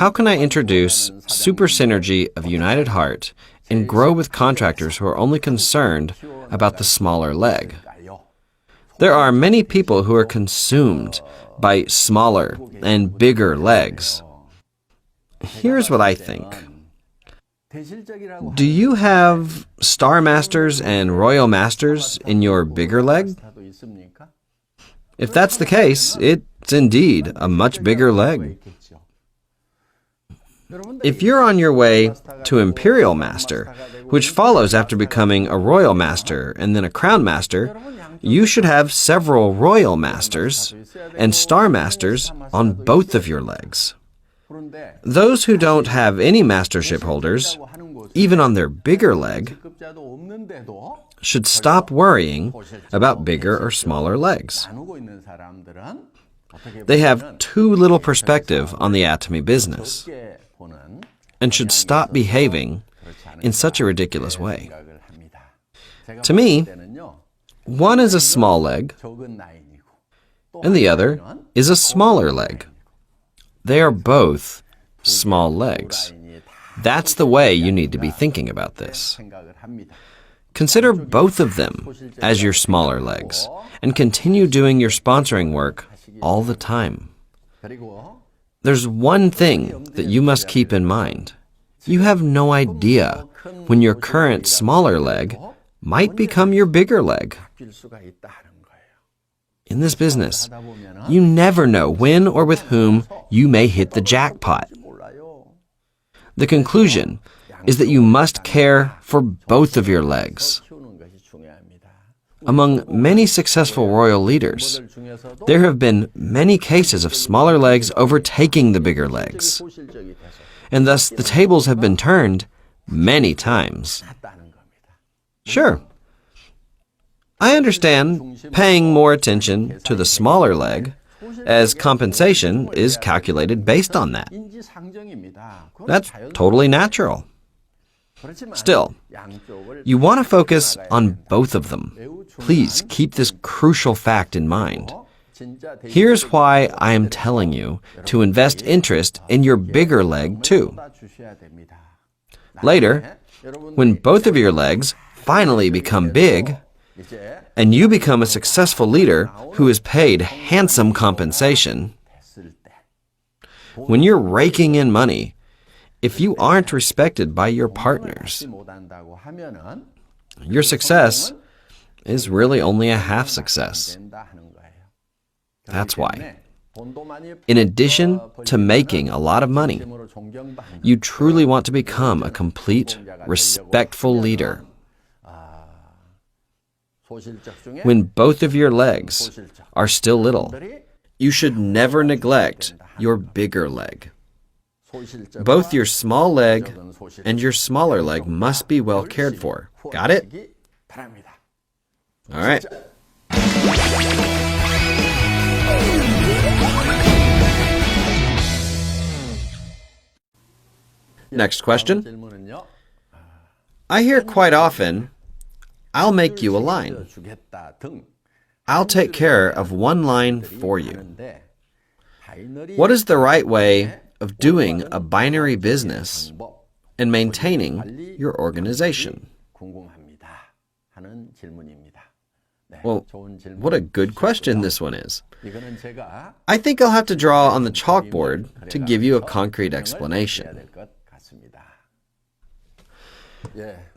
how can I introduce super synergy of United Heart and grow with contractors who are only concerned about the smaller leg? There are many people who are consumed by smaller and bigger legs. Here's what I think. Do you have Star Masters and Royal Masters in your bigger leg? If that's the case, it's indeed a much bigger leg. If you're on your way to Imperial Master, which follows after becoming a Royal Master and then a Crown Master, you should have several Royal Masters and Star Masters on both of your legs. Those who don't have any mastership holders, even on their bigger leg, should stop worrying about bigger or smaller legs. They have too little perspective on the Atomy business and should stop behaving in such a ridiculous way. To me, one is a small leg, and the other is a smaller leg. They are both small legs. That's the way you need to be thinking about this. Consider both of them as your smaller legs, and continue doing your sponsoring work all the time. There's one thing that you must keep in mind. You have no idea when your current smaller leg might become your bigger leg. In this business, you never know when or with whom you may hit the jackpot. The conclusion is that you must care for both of your legs. Among many successful royal leaders, there have been many cases of smaller legs overtaking the bigger legs, and thus the tables have been turned many times. Sure, I understand paying more attention to the smaller leg, as compensation is calculated based on that. That's totally natural. Still, you want to focus on both of them. Please keep this crucial fact in mind. Here's why I am telling you to invest interest in your bigger leg too. Later, when both of your legs finally become big, and you become a successful leader who is paid handsome compensation, when you're raking in money, if you aren't respected by your partners, your success is really only a half success. That's why, in addition to making a lot of money, you truly want to become a complete, respectful leader. When both of your legs are still little, you should never neglect your bigger leg. Both your small leg and your smaller leg must be well cared for. Got it? All right. Next question. I hear quite often, I'll make you a line. I'll take care of one line for you. What is the right way of doing a binary business and maintaining your organization? Well, what a good question this one is. I think I'll have to draw on the chalkboard to give you a concrete explanation.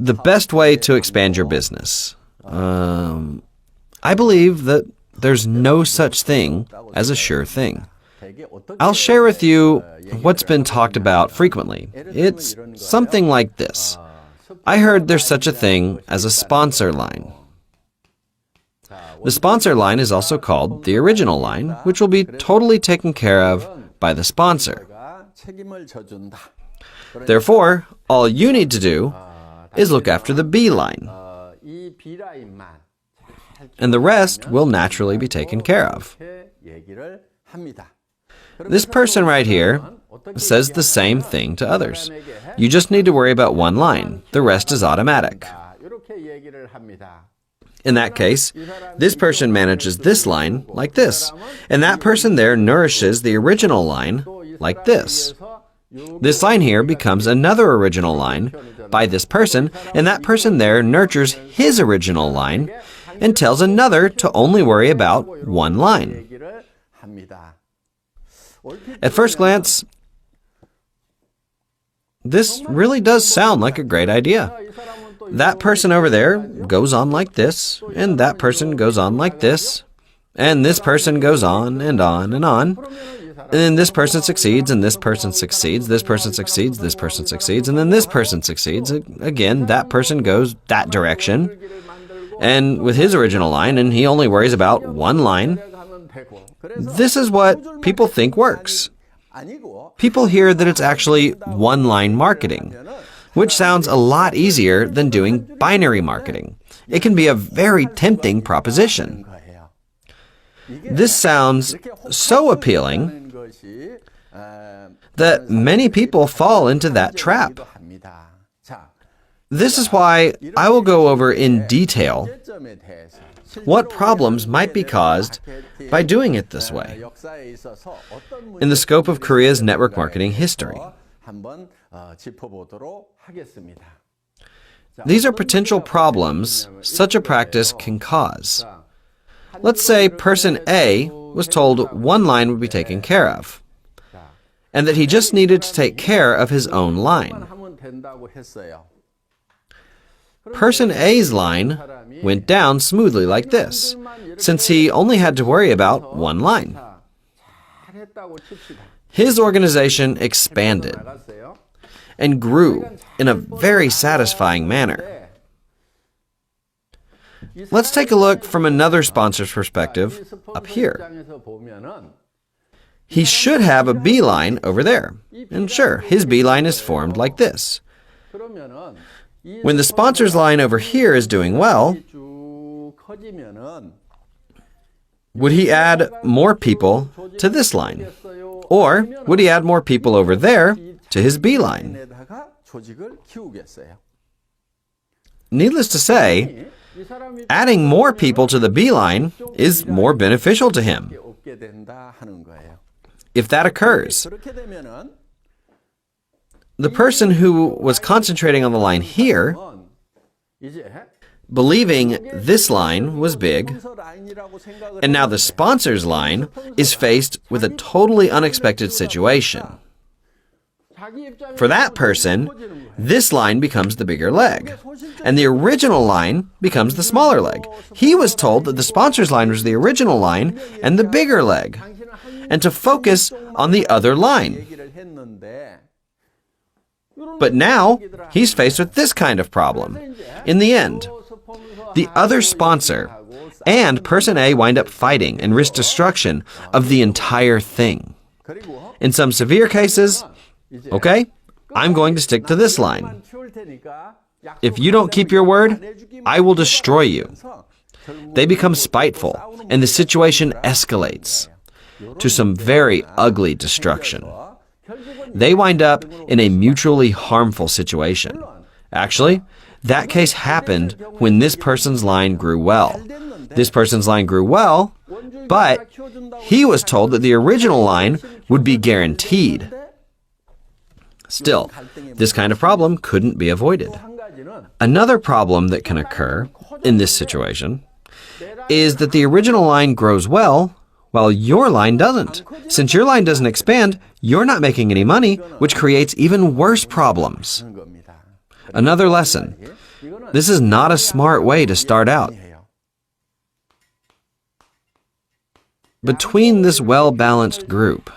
The best way to expand your business. I believe that there's no such thing as a sure thing. I'll share with you what's been talked about frequently. It's something like this. I heard there's such a thing as a sponsor line. The sponsor line is also called the original line, which will be totally taken care of by the sponsor. Therefore, all you need to do is look after the B line, and the rest will naturally be taken care of. This person right here says the same thing to others. You just need to worry about one line. The rest is automatic. In that case, this person manages this line like this, and that person there nourishes the original line like this. This line here becomes another original line by this person, and that person there nurtures his original line and tells another to only worry about one line. At first glance, this really does sound like a great idea. That person over there goes on like this, and that person goes on like this, and this person goes on and on and on. And then this person succeeds, and this person succeeds, this person succeeds, this person succeeds, and then this person succeeds. Again, that person goes that direction, and with his original line, and he only worries about one line. This is what people think works. People hear that it's actually one-line marketing, which sounds a lot easier than doing binary marketing. It can be a very tempting proposition. This sounds so appealing that many people fall into that trap. This is why I will go over in detail what problems might be caused by doing it this way in the scope of Korea's network marketing history. These are potential problems such a practice can cause. Let's say person A was told one line would be taken care of, and that he just needed to take care of his own line. Person A's line went down smoothly like this, since he only had to worry about one line. His organization expanded and grew in a very satisfying manner. Let's take a look from another sponsor's perspective up here. He should have a B line over there, and sure, his B line is formed like this. When the sponsor's line over here is doing well, would he add more people to this line? Or would he add more people over there to his B line? Needless to say, adding more people to the B line is more beneficial to him. If that occurs, the person who was concentrating on the line here, believing this line was big, and now the sponsor's line is faced with a totally unexpected situation. For that person, this line becomes the bigger leg, and the original line becomes the smaller leg. He was told that the sponsor's line was the original line and the bigger leg, and to focus on the other line. But now, he's faced with this kind of problem. In the end, the other sponsor and person A wind up fighting and risk destruction of the entire thing. In some severe cases, okay, I'm going to stick to this line. If you don't keep your word, I will destroy you. They become spiteful, and the situation escalates to some very ugly destruction. They wind up in a mutually harmful situation. Actually, that case happened when this person's line grew well. This person's line grew well, but he was told that the original line would be guaranteed. Still, this kind of problem couldn't be avoided. Another problem that can occur in this situation is that the original line grows well while your line doesn't. Since your line doesn't expand, you're not making any money, which creates even worse problems. Another lesson. This is not a smart way to start out. Between this well-balanced group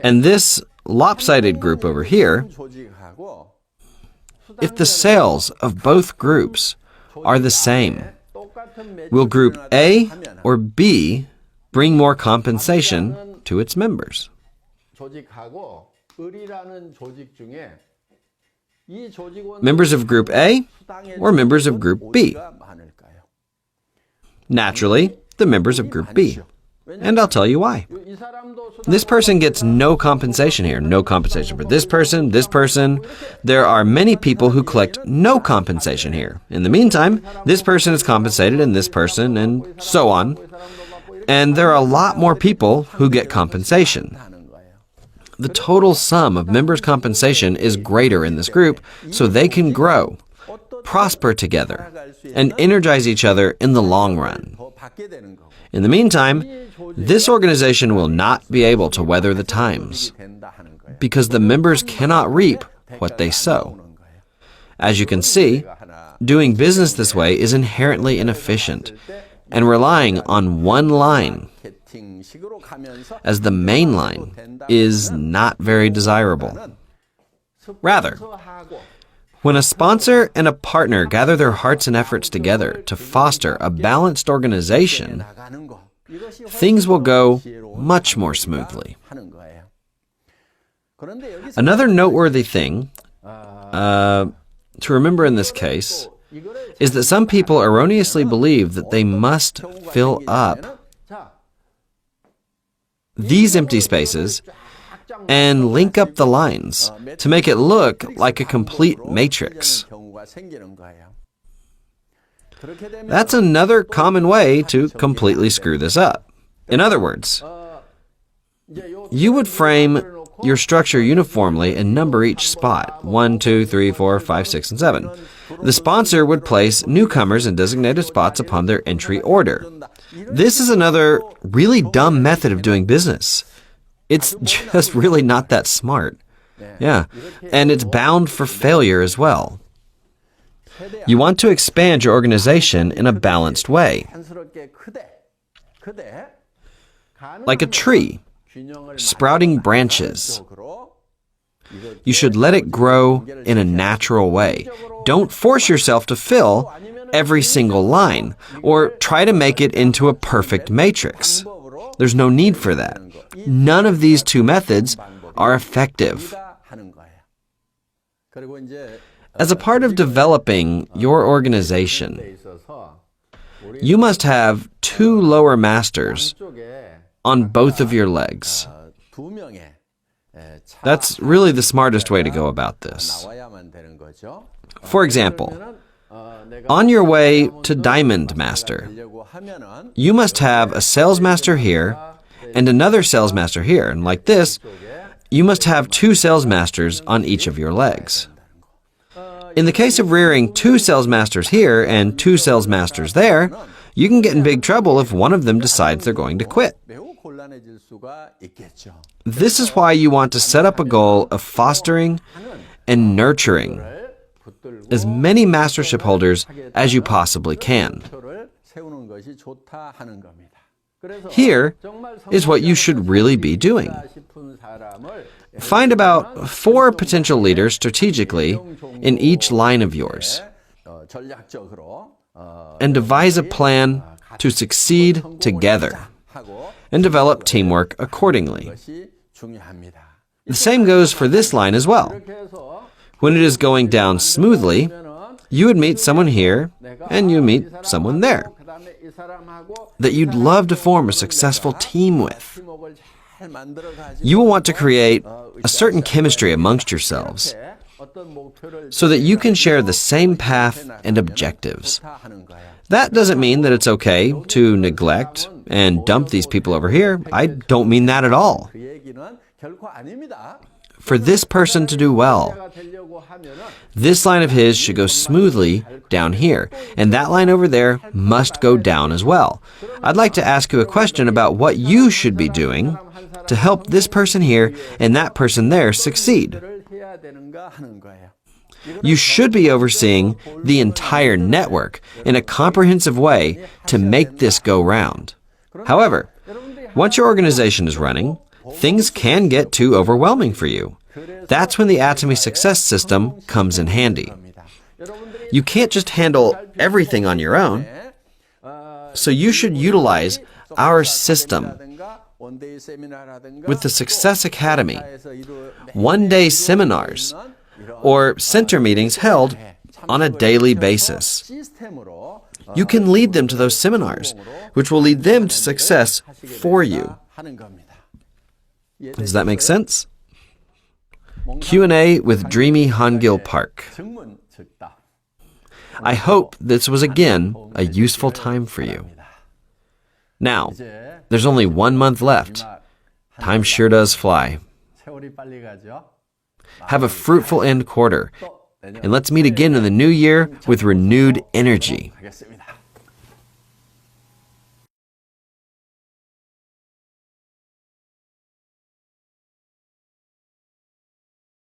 and this lopsided group over here, if the sales of both groups are the same, will Group A or B bring more compensation to its members? Members of Group A or members of Group B? Naturally, the members of Group B. And I'll tell you why. This person gets no compensation here. No compensation for this person, this person. There are many people who collect no compensation here. In the meantime, this person is compensated and this person and so on. And there are a lot more people who get compensation. The total sum of members' compensation is greater in this group, so they can grow, prosper together, and energize each other in the long run. In the meantime, this organization will not be able to weather the times because the members cannot reap what they sow. As you can see, doing business this way is inherently inefficient, and relying on one line as the main line is not very desirable. Rather, when a sponsor and a partner gather their hearts and efforts together to foster a balanced organization, things will go much more smoothly. Another noteworthy thing to remember in this case is that some people erroneously believe that they must fill up these empty spaces and link up the lines to make it look like a complete matrix. That's another common way to completely screw this up. In other words, you would frame your structure uniformly and number each spot, 1, 2, 3, 4, 5, 6, and 7. The sponsor would place newcomers in designated spots upon their entry order. This is another really dumb method of doing business. It's just really not that smart. Yeah, and it's bound for failure as well. You want to expand your organization in a balanced way. Like a tree, sprouting branches. You should let it grow in a natural way. Don't force yourself to fill every single line or try to make it into a perfect matrix. There's no need for that. None of these two methods are effective. As a part of developing your organization, you must have 2 lower masters on both of your legs. That's really the smartest way to go about this. For example, on your way to Diamond Master, you must have a Sales Master here and another Sales Master here. And like this, you must have 2 Sales Masters on each of your legs. In the case of rearing 2 Sales Masters here and 2 Sales Masters there, you can get in big trouble if one of them decides they're going to quit. This is why you want to set up a goal of fostering and nurturing as many mastership holders as you possibly can. Here is what you should really be doing. Find about 4 potential leaders strategically in each line of yours and devise a plan to succeed together and develop teamwork accordingly. The same goes for this line as well. When it is going down smoothly, you would meet someone here and you meet someone there that you'd love to form a successful team with. You will want to create a certain chemistry amongst yourselves so that you can share the same path and objectives. That doesn't mean that it's okay to neglect and dump these people over here. I don't mean that at all. For this person to do well, this line of his should go smoothly down here, and that line over there must go down as well. I'd like to ask you a question about what you should be doing to help this person here and that person there succeed. You should be overseeing the entire network in a comprehensive way to make this go round. However, once your organization is running, things can get too overwhelming for you. That's when the Atomy success system comes in handy. You can't just handle everything on your own, so you should utilize our system with the Success Academy, one-day seminars, or center meetings held on a daily basis. You can lead them to those seminars, which will lead them to success for you. Does that make sense? Q&A with Dreamy Gill Park. I hope this was again a useful time for you. Now, there's only 1 month left. Time sure does fly. Have a fruitful end quarter, and let's meet again in the new year with renewed energy.